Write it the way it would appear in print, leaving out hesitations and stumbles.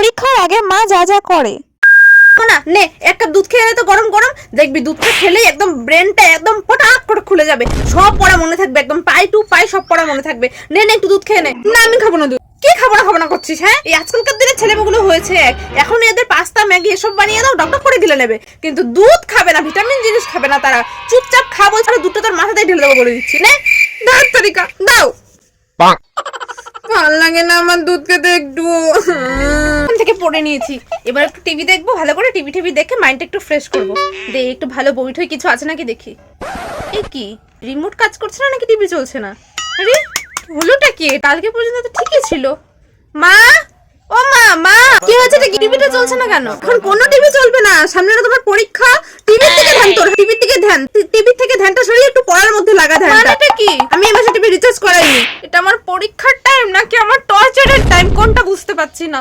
পরীক্ষার আগে মা যা যা করে। না নে এক কাপ দুধ খেয়ে নে তো, গরম গরম, দেখবি দুধটা খেলেই একদম ব্রেনটা একদম ফটাক করে খুলে যাবে, সব পড়া মনে থাকবে, একদম পাই টু পাই সব পড়া মনে থাকবে। নে নে একটু দুধ খেয়ে নে। না আমি খাবো না দুধ। কি খাবো না করছিস? হ্যাঁ, এই আজকালকার দিনে ছেলেমেয়েগুলো হয়েছে এখন এদের পাস্তা ম্যাগি এসব বানিয়ে দাও, ডক্টর করে গিলে নেবে, কিন্তু দুধ খাবে না, ভিটামিন জিনিস খাবে না তারা। চুপচাপ খা বলছে, দুধটা তোর মাথাতেই ঢেলে দেবো বলে দিচ্ছি। নে দাও তরিকা দাও। ভাল লাগে না আমার দুধ খেতে একটু থেকে পড়ে নিয়েছি। এবার একটু টিভি দেখবো, ভালো করে টিভি দেখে মাইন্ডটা একটু ফ্রেশ করবো। দেখ একটু ভালো বই টই কিছু আছে নাকি দেখি। এই কি রিমোট কাজ করছে না নাকি টিভি চলছে না? আরে হলোটা কি? কালকে পর্যন্ত তো ঠিকই ছিল। মা ও মা মা কি হয়েছে? টিভিটা চলছে না কেন? এখন কোনো টিভি চলবে না, সামনে না তোমার পরীক্ষা। টিভির দিকে ধ্যান, তোর টিভির দিকে ধ্যান, টিভির থেকে ধ্যানটা সরিয়ে একটু পড়ার মধ্যে লাগা ধ্যানটা। এটা কি? আমি এই মাসে টিভি রিচার্জ করাইনি। এটা আমার পরীক্ষার টাইম নাকি আমার টর্চারের টাইম, কোনটা বুঝতে পারছি না।